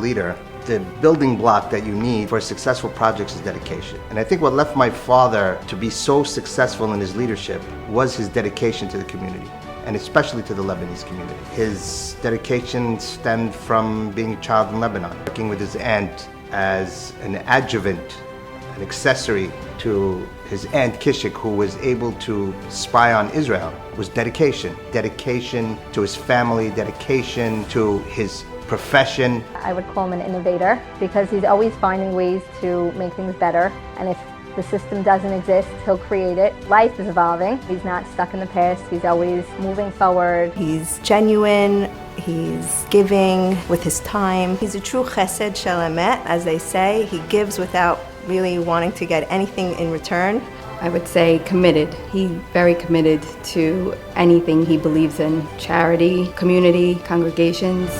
leader, the building block that you need for successful projects is dedication. And I think what left my father to be so successful in his leadership was his dedication to the community, and especially to the Lebanese community. His dedication stemmed from being a child in Lebanon, working with his aunt as an adjuvant, an accessory to his aunt Kishik, who was able to spy on Israel, was dedication. Dedication to his family, dedication to his profession. I would call him an innovator because he's always finding ways to make things better. And if the system doesn't exist, he'll create it. Life is evolving. He's not stuck in the past. He's always moving forward. He's genuine. He's giving with his time. He's a true chesed shel emet, as they say. He gives without really wanting to get anything in return. I would say committed. He's very committed to anything he believes in. Charity, community, congregations.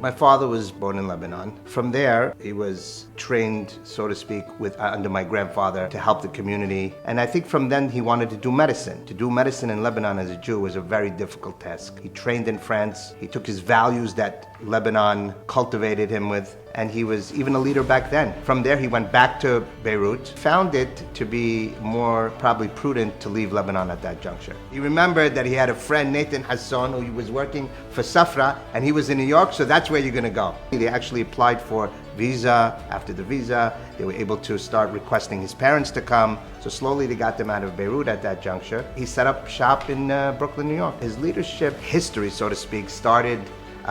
My father was born in Lebanon. From there, he was trained, so to speak, under my grandfather to help the community. And I think from then he wanted to do medicine. To do medicine in Lebanon as a Jew was a very difficult task. He trained in France. He took his values that Lebanon cultivated him with, and he was even a leader back then. From there, he went back to Beirut, found it to be more probably prudent to leave Lebanon at that juncture. He remembered that he had a friend, Nathan Hassan, who was working for Safra, and he was in New York, so that's where you're gonna go. They actually applied for visa. After the visa, they were able to start requesting his parents to come. So slowly they got them out of Beirut at that juncture. He set up shop in Brooklyn, New York. His leadership history, so to speak, started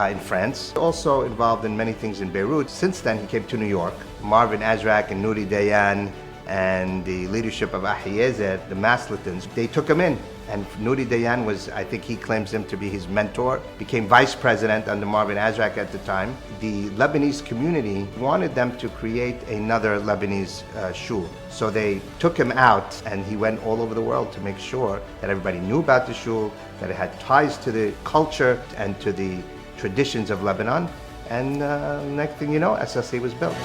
in France. Also involved in many things in Beirut. Since then, he came to New York. Marvin Azrak and Nuri Dayan and the leadership of Ahiezer, the Maslitans, they took him in. And Nuri Dayan was, I think he claims him to be his mentor, became vice president under Marvin Azrak at the time. The Lebanese community wanted them to create another Lebanese shul. So they took him out and he went all over the world to make sure that everybody knew about the shul, that it had ties to the culture and to the traditions of Lebanon. And next thing you know, SSC was built.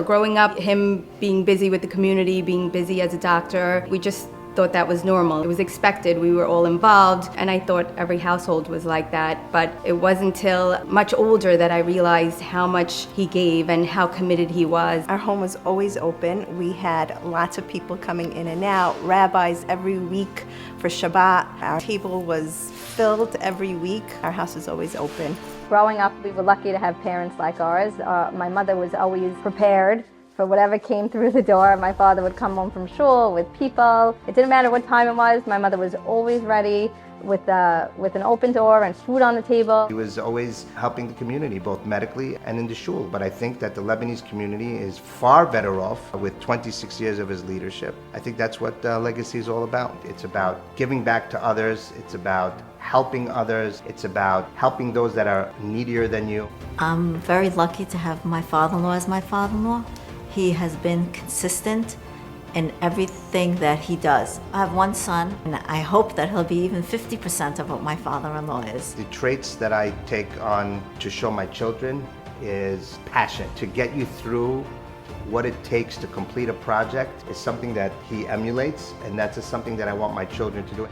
Growing up, him being busy with the community, being busy as a doctor, we just thought that was normal. It was expected. We were all involved, and I thought every household was like that. But it wasn't until much older that I realized how much he gave and how committed he was. Our home was always open. We had lots of people coming in and out, rabbis every week for Shabbat. Our table was filled every week. Our house was always open. Growing up, we were lucky to have parents like ours. My mother was always prepared for whatever came through the door. My father would come home from shul with people. It didn't matter what time it was. My mother was always ready with an open door and food on the table. He was always helping the community, both medically and in the shul. But I think that the Lebanese community is far better off with 26 years of his leadership. I think that's what legacy is all about. It's about giving back to others. It's about helping others. It's about helping those that are needier than you. I'm very lucky to have my father-in-law as my father-in-law. He has been consistent in everything that he does. I have one son, and I hope that he'll be even 50% of what my father-in-law is. The traits that I take on to show my children is passion. To get you through what it takes to complete a project is something that he emulates, and that's just something that I want my children to do.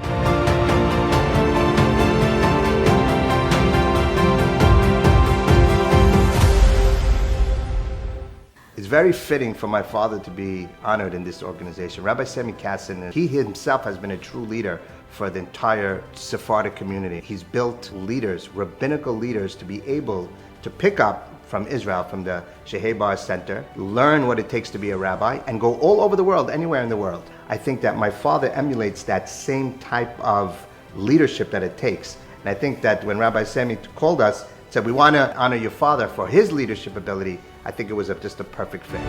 It's very fitting for my father to be honored in this organization. Rabbi Sami Kassin, he himself has been a true leader for the entire Sephardic community. He's built leaders, rabbinical leaders, to be able to pick up from Israel, from the Shehei Bar Center, learn what it takes to be a rabbi, and go all over the world, anywhere in the world. I think that my father emulates that same type of leadership that it takes. And I think that when Rabbi Sami called us, said, we want to honor your father for his leadership ability, I think it was just a perfect fit.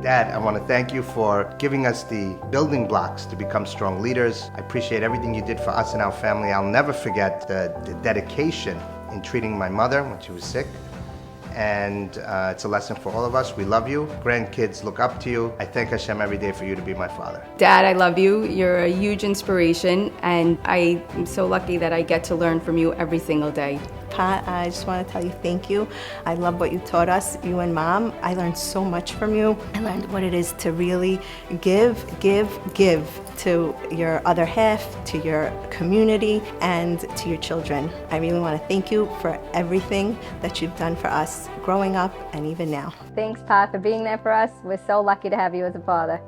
Dad, I want to thank you for giving us the building blocks to become strong leaders. I appreciate everything you did for us and our family. I'll never forget the dedication in treating my mother when she was sick, and it's a lesson for all of us. We love you. Grandkids look up to you. I thank Hashem every day for you to be my father. Dad, I love you. You're a huge inspiration, and I am so lucky that I get to learn from you every single day. Pa, I just want to tell you thank you. I love what you taught us, you and Mom. I learned so much from you. I learned what it is to really give to your other half, to your community, and to your children. I really want to thank you for everything that you've done for us growing up and even now. Thanks, Pa, for being there for us. We're so lucky to have you as a father.